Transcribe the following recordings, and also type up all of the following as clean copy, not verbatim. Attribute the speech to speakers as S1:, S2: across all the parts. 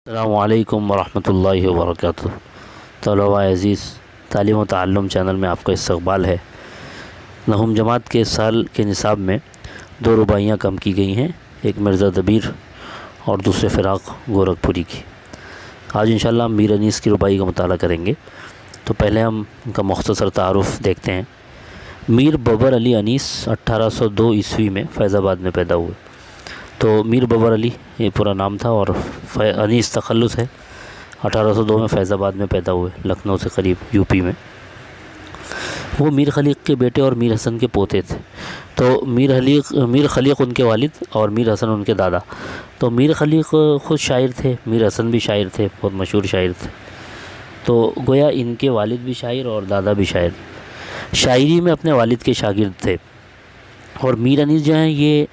S1: السلام علیکم ورحمۃ اللہ وبرکاتہ۔ طلباء عزیز، تعلیم و تعلم چینل میں آپ کا استقبال ہے۔ نہم جماعت کے سال کے نصاب میں 2 رباعیاں کم کی گئی ہیں، ایک مرزا دبیر اور دوسرے فراق گورکھپوری کی۔ آج انشاءاللہ ہم میر انیس کی رباعی کا مطالعہ کریں گے۔ تو پہلے ہم ان کا مختصر تعارف دیکھتے ہیں۔ میر ببر علی انیس 1802 عیسوی میں فیض آباد میں پیدا ہوئے۔ تو میر ببر علی یہ پورا نام تھا اور انیس تخلص ہے۔ 1802 میں فیض آباد میں پیدا ہوئے، لکھنؤ سے قریب، یو پی میں۔ وہ میر خلیق کے بیٹے اور میر حسن کے پوتے تھے۔ تو میر خلیق ان کے والد اور میر حسن ان کے دادا۔ تو میر خلیق خود شاعر تھے، میر حسن بھی شاعر تھے، بہت مشہور شاعر تھے۔ تو گویا ان کے والد بھی شاعر اور دادا بھی شاعر، شاعری میں اپنے والد کے شاگرد تھے۔ اور میر انیس جو ہیں یہ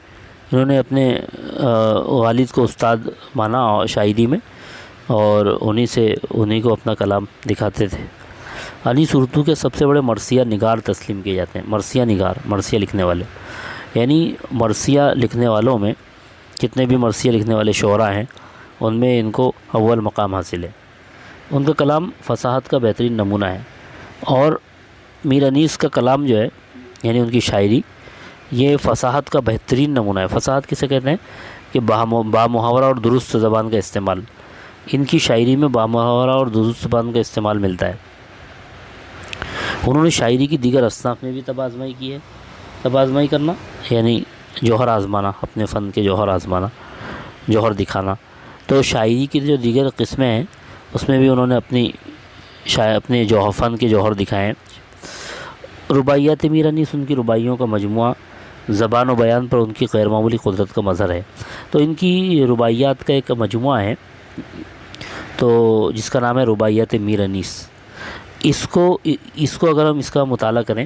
S1: انہوں نے اپنے والد کو استاد مانا شاعری میں، اور انہی کو اپنا کلام دکھاتے تھے۔ انیس اردو کے سب سے بڑے مرثیہ نگار تسلیم کیے جاتے ہیں۔ مرثیہ نگار، مرثیہ لکھنے والے، یعنی مرثیہ لکھنے والوں میں جتنے بھی مرثیہ لکھنے والے شعراء ہیں ان میں ان کو اول مقام حاصل ہے۔ ان کا کلام فصاحت کا بہترین نمونہ ہے۔ اور میر انیس کا کلام جو ہے، یعنی ان کی شاعری، یہ فصاحت کا بہترین نمونہ ہے۔ فصاحت کسے کہتے ہیں کہ بامحاورہ اور درست زبان کا استعمال۔ ان کی شاعری میں بامحاورہ اور درست زبان کا استعمال ملتا ہے۔ انہوں نے شاعری کی دیگر اصناف میں بھی طب آزمائی کی ہے۔ طب آزمائی کرنا یعنی جوہر آزمانا، اپنے فن کے جوہر آزمانا، جوہر دکھانا۔ تو شاعری کی جو دیگر قسمیں ہیں اس میں بھی انہوں نے اپنے فن کے جوہر دکھائے ہیں۔ رباعیات میر انیس ان کی رباعیوں کا مجموعہ زبان و بیان پر ان کی غیر معمولی قدرت کا مظہر ہے۔ تو ان کی رباعیات کا ایک مجموعہ ہے تو جس کا نام ہے رباعیات میر انیس۔ اس کو اگر ہم اس کا مطالعہ کریں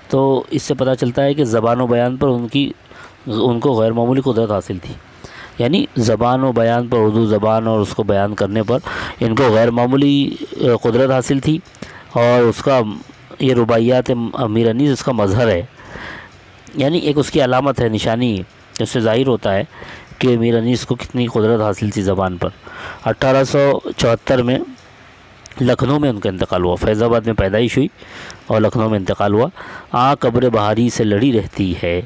S1: تو اس سے پتہ چلتا ہے کہ زبان و بیان پر ان کو غیر معمولی قدرت حاصل تھی۔ یعنی زبان و بیان پر، اردو زبان اور اس کو بیان کرنے پر ان کو غیر معمولی قدرت حاصل تھی، اور اس کا یہ رباعیات میر انیس اس کا مظہر ہے، یعنی ایک اس کی علامت ہے، نشانی ہے، جس سے ظاہر ہوتا ہے کہ میر انیس کو کتنی قدرت حاصل تھی زبان پر۔ 1874 میں لکھنؤ میں ان کا انتقال ہوا۔ فیض آباد میں پیدائش ہوئی اور لکھنؤ میں انتقال ہوا۔ آنکھ ابر بہاری سے لڑی رہتی ہے،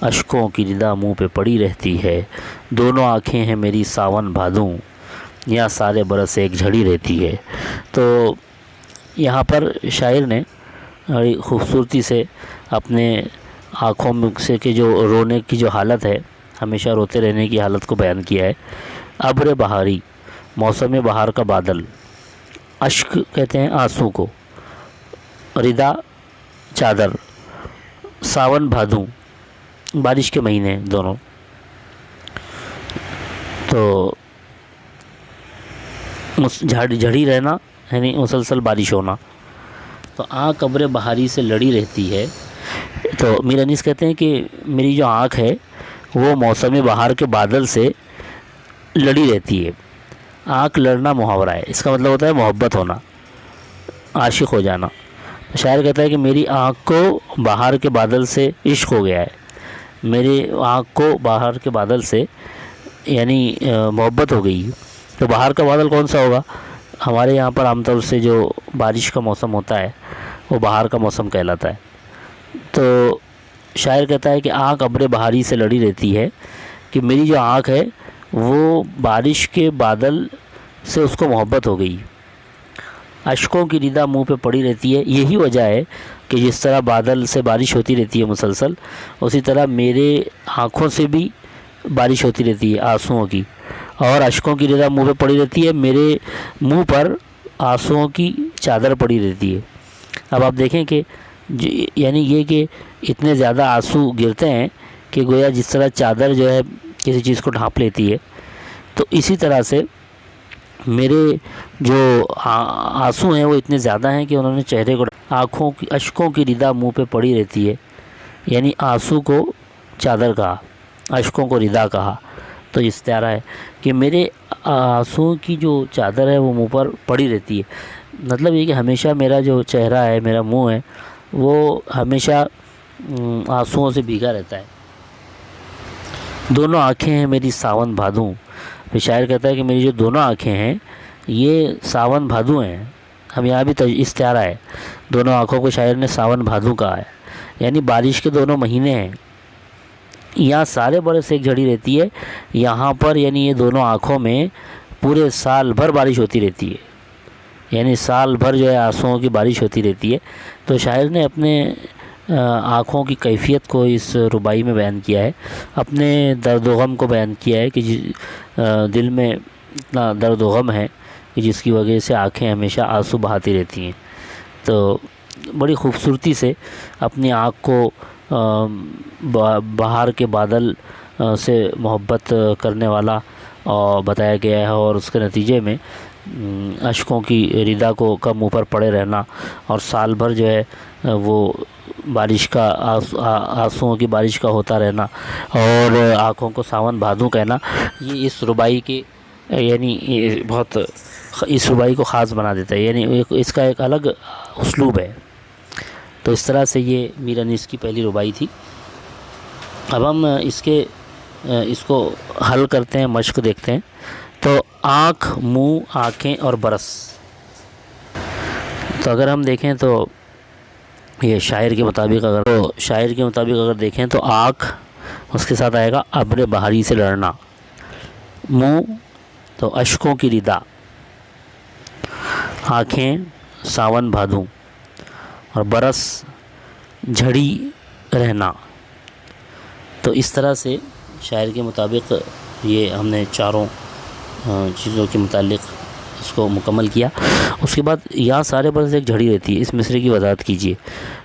S1: اشکوں کی ندا منہ پہ پڑی رہتی ہے، دونوں آنکھیں ہیں میری ساون بھادوں، یا سارے برس ایک جھڑی رہتی ہے۔ تو یہاں پر شاعر نے بڑی خوبصورتی سے اپنے آنکھوں میں سے کہ جو رونے کی جو حالت ہے، ہمیشہ روتے رہنے کی حالت کو بیان کیا ہے۔ ابر بہاری، موسم بہار کا بادل، اشک کہتے ہیں آنسو کو، ردا چادر، ساون بھادوں بارش کے مہینے دونوں۔ تو جھڑی رہنا یعنی مسلسل بارش ہونا۔ تو آنکھ ابر بہاری سے لڑی رہتی ہے۔ تو میر انیس کہتے ہیں کہ میری جو آنکھ ہے وہ موسم بہار کے بادل سے لڑی رہتی ہے۔ آنکھ لڑنا محاورہ ہے، اس کا مطلب ہوتا ہے محبت ہونا، عاشق ہو جانا۔ شاعر کہتا ہے کہ میری آنکھ کو بہار کے بادل سے عشق ہو گیا ہے، میری آنکھ کو بہار کے بادل سے یعنی محبت ہو گئی۔ تو بہار کا بادل کون سا ہوگا؟ ہمارے یہاں پر عام طور سے جو بارش کا موسم ہوتا ہے وہ بہار کا موسم کہلاتا ہے۔ تو شاعر کہتا ہے کہ آنکھ ابر بہاری سے لڑی رہتی ہے، کہ میری جو آنکھ ہے وہ بارش کے بادل سے اس کو محبت ہو گئی، اشکوں کی ندا منہ پہ پڑی رہتی ہے۔ یہی وجہ ہے کہ جس طرح بادل سے بارش ہوتی رہتی ہے مسلسل، اسی طرح میرے آنکھوں سے بھی بارش ہوتی رہتی ہے آنسوؤں کی، اور اشکوں کی ندا منہ پہ پڑی رہتی ہے، میرے منہ پر آنسوؤں کی چادر پڑی رہتی ہے۔ اب آپ دیکھیں کہ یعنی یہ کہ اتنے زیادہ آنسو گرتے ہیں کہ گویا جس طرح چادر جو ہے کسی چیز کو ڈھانپ لیتی ہے، تو اسی طرح سے میرے جو آنسو ہیں وہ اتنے زیادہ ہیں کہ انہوں نے چہرے کو اشکوں کی ردا منہ پہ پڑی رہتی ہے، یعنی آنسو کو چادر کہا، اشکوں کو ردا کہا۔ تو استعارہ ہے کہ میرے آنسو کی جو چادر ہے وہ منہ پر پڑی رہتی ہے، مطلب یہ کہ ہمیشہ میرا جو چہرہ ہے، میرا منہ ہے، وہ ہمیشہ آنسوؤں سے بھیگا رہتا ہے۔ دونوں آنکھیں ہیں میری ساون بھادوں، پھر شاعر کہتا ہے کہ میری جو دونوں آنکھیں ہیں یہ ساون بھادو ہیں. ہم یہاں بھی استعارہ ہے, دونوں آنکھوں کو شاعر نے ساون بھادو کہا ہے, یعنی بارش کے دونوں مہینے ہیں. یہاں سارے برس ایک جھڑی رہتی ہے, یہاں پر یعنی یہ دونوں آنکھوں میں پورے سال بھر بارش ہوتی رہتی ہے, یعنی سال بھر جو ہے آنسوؤں کی بارش ہوتی رہتی ہے. تو شاعر نے اپنے آنکھوں کی کیفیت کو اس ربائی میں بیان کیا ہے, اپنے درد و غم کو بیان کیا ہے کہ دل میں اتنا درد و غم ہے کہ جس کی وجہ سے آنکھیں ہمیشہ آنسو بہاتی رہتی ہیں. تو بڑی خوبصورتی سے اپنی آنکھ کو بہار کے بادل سے محبت کرنے والا بتایا گیا ہے, اور اس کے نتیجے میں اشکوں کی ردا کو کم اوپر پڑے رہنا اور سال بھر جو ہے وہ بارش کا آنسوؤں کی بارش کا ہوتا رہنا اور آنکھوں کو ساون بھادو کہنا, یہ اس ربائی کے یعنی بہت اس ربائی کو خاص بنا دیتا ہے, یعنی اس کا ایک الگ اسلوب ہے. تو اس طرح سے یہ میر انیس کی پہلی ربائی تھی. اب ہم اس کو حل کرتے ہیں, مشق دیکھتے ہیں. تو آنکھ, منہ, آنکھیں اور برس. تو اگر ہم دیکھیں تو یہ شاعر کے مطابق اگر دیکھیں تو آنکھ, اس کے ساتھ آئے گا ابر بہاری سے لڑنا. منہ تو اشکوں کی ردا, آنکھیں ساون بھادو, اور برس جھڑی رہنا. تو اس طرح سے شاعر کے مطابق یہ ہم نے چاروں چیزوں کے متعلق اس کو مکمل کیا. اس کے بعد یہاں سارے برس ایک جھڑی رہتی ہے, اس مصرعے کی وضاحت کیجیے.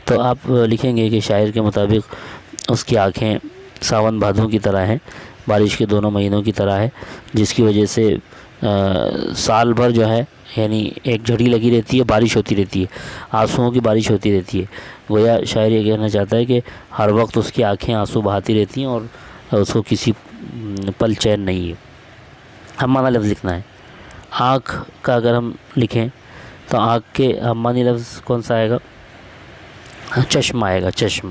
S1: تو آپ لکھیں گے کہ شاعر کے مطابق اس کی آنکھیں ساون بھادو کی طرح ہیں, بارش کے دونوں مہینوں کی طرح ہے, جس کی وجہ سے سال بھر جو ہے یعنی ایک جھڑی لگی رہتی ہے, بارش ہوتی رہتی ہے, آنسوؤں کی بارش ہوتی رہتی ہے. گویا شاعر یہ کہنا چاہتا ہے کہ ہر وقت اس کی آنکھیں آنسو بہاتی رہتی ہیں اور اس کو کسی پل چین نہیں ہے. ہمانہ لفظ لکھنا ہے. آنکھ کا اگر ہم لکھیں تو آنکھ کے ہمانی لفظ کون سا آئے گا؟ چشم آئے گا, چشم.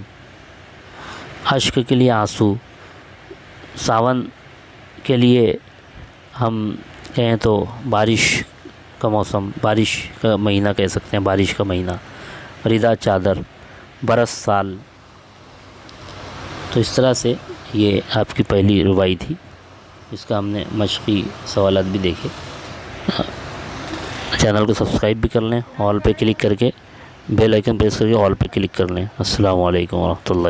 S1: اشک کے لیے آنسو, ساون کے لیے ہم کہیں تو بارش کا موسم, بارش کا مہینہ کہہ سکتے ہیں, بارش کا مہینہ. ردا چادر, برس سال. تو اس طرح سے یہ آپ کی پہلی ربائی تھی. اس کا ہم نے مشقی سوالات بھی دیکھے. چینل کو سبسکرائب بھی کر لیں, آل پہ کلک کر کے بیل آئیکن پریس کر کے آل پہ کلک کر لیں. السلام علیکم ورحمۃ اللہ.